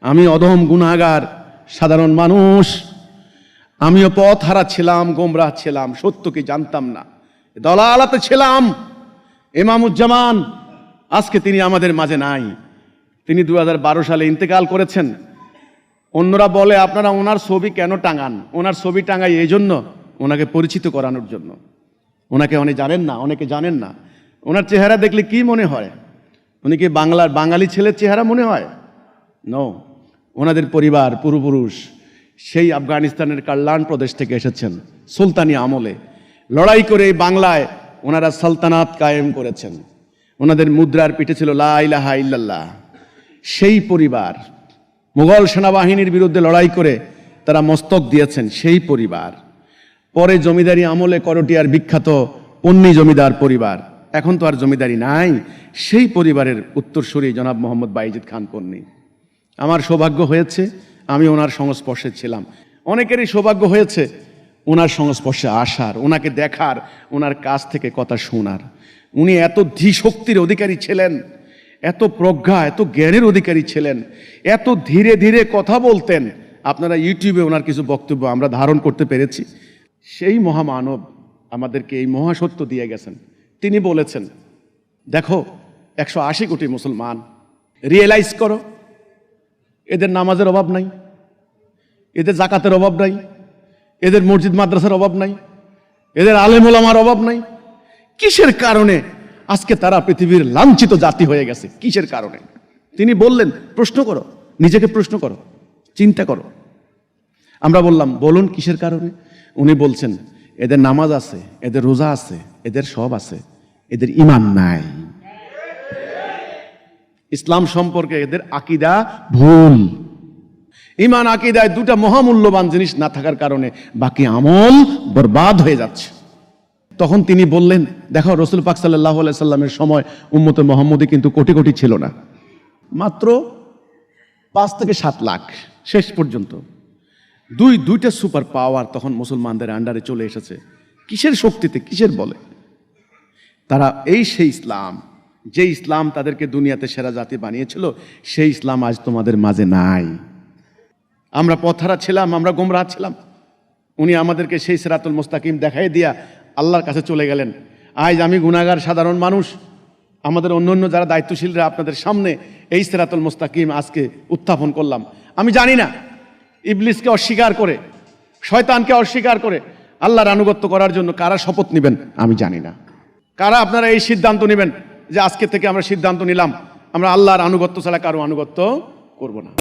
আমি অধম গুনাহগার সাধারণ মানুষ, আমিও পথ হারা ছিলাম, গোমরাহ ছিলাম, সত্য কি জানতাম না, দলালাতে ছিলাম। ইমামুজ্জামান আজকে তিনি আমাদের মাঝে নাই। তিনি 2012 সালে ইন্তেকাল করেছেন। অন্যরা বলে আপনারা ওনার ছবি কেন টাঙান? ওনার ছবি টাঙাই এই জন্য, ওনাকে পরিচিত করানোর জন্য। ওনাকে অনেকে জানেন না। ওনার চেহারা দেখলে কি মনে হয়? উনি কি বাঙালি ছেলের চেহারা মনে হয়? নো, ওনাদের পরিবার পূর্বপুরুষ সেই আফগানিস্তানের কাল্লান প্রদেশ থেকে এসেছেন। সুলতানি আমলে লড়াই করে এই বাংলায় ওনারা সালতানাত কায়েম করেছেন। ওনাদের মুদ্রার পিঠে ছিল লা ইলাহা ইল্লাল্লাহ। সেই পরিবার মুঘল সেনাবাহিনীর বিরুদ্ধে লড়াই করে তারা মস্তক দিয়েছেন, সেই পরিবার। পরে জমিদারি আমলে করটিয়ার বিখ্যাত পন্নী জমিদার পরিবার, এখন তো আর জমিদারি নাই, সেই পরিবারের উত্তরসূরি জনাব মোহাম্মদ বাইজিদ খান পন্নী। আমার সৌভাগ্য হয়েছে আমি ওনার সংস্পর্শে ছিলাম। অনেকেরই সৌভাগ্য হয়েছে ওনার সংস্পর্শে আসার, ওনাকে দেখার, ওনার কাছ থেকে কথা শোনার। উনি এত ধীশক্তির অধিকারী ছিলেন, এত প্রজ্ঞা, এত জ্ঞানের অধিকারী ছিলেন, এত ধীরে ধীরে কথা বলতেন। আপনারা ইউটিউবে ওনার কিছু বক্তব্য আমরা ধারণ করতে পেরেছি। সেই মহামানব আমাদেরকে এই মহাসত্য দিয়ে গেছেন। তিনি বলেছেন, দেখো 180 কোটি মুসলমান, রিয়েলাইজ করো এদের নামাজের অভাব নাই, এদের জাকাতের অভাব নাই, এদের মসজিদ মাদ্রাসার অভাব নাই, এদের আলেম ওলামার অভাব নাই। কিসের কারণে আজকে তারা পৃথিবীর লাঞ্ছিত জাতি হয়ে গেছে? কিসের কারণে? তিনি বললেন, প্রশ্ন করো, নিজেকে প্রশ্ন করো, চিন্তা করো। আমরা বললাম, বলুন কিসের কারণে? উনি বলছেন, এদের নামাজ আছে, এদের রোজা আছে, এদের সব আছে, এদের ঈমান নাই। ইসলাম সম্পর্কে এদের আকীদা ভুল। ঈমান আকীদায় দুটা মহামূল্যবান জিনিস না থাকার কারণে বাকি আমল বরবাদ হয়ে যাচ্ছে। তখন তিনি বললেন, দেখো রাসূল পাক সাল্লাল্লাহু আলাইহি সাল্লামের সময় উম্মতে মুহাম্মদী কিন্তু কোটি কোটি ছিল না, মাত্র 5 থেকে 7 লাখ শেষ পর্যন্ত। দুইটা সুপার পাওয়ার তখন মুসলমানদের আন্ডারে চলে এসেছে। কিসের শক্তিতে, কিসের বলে? তারা সেই ইসলাম, যে ইসলাম তাদেরকে দুনিয়াতে সেরা জাতি বানিয়েছিল, সেই ইসলাম আজ তোমাদের মাঝে নাই। আমরা পথহারা ছিলাম, আমরা গোমরাহ ছিলাম। উনি আমাদেরকে সেই সিরাতুল মুস্তাকিম দেখাই দিয়া আল্লাহর কাছে চলে গেলেন। আজ আমি গুনাহগার সাধারণ মানুষ, আমাদের অন্য যারা দায়িত্বশীলরা আপনাদের সামনে এই সিরাতুল মুস্তাকিম আজকে উত্থাপন করলাম। আমি জানি না ইবলিসকে অস্বীকার করে, শয়তানকে অস্বীকার করে আল্লাহর আনুগত্য করার জন্য কারা শপথ নেবেন আমি জানি না। কারা আপনারা এই সিদ্ধান্ত নেবেন যে আজকে থেকে আমরা সিদ্ধান্ত নিলাম আমরা আল্লাহর আনুগত্য ছাড়া কারো আনুগত্য করব না।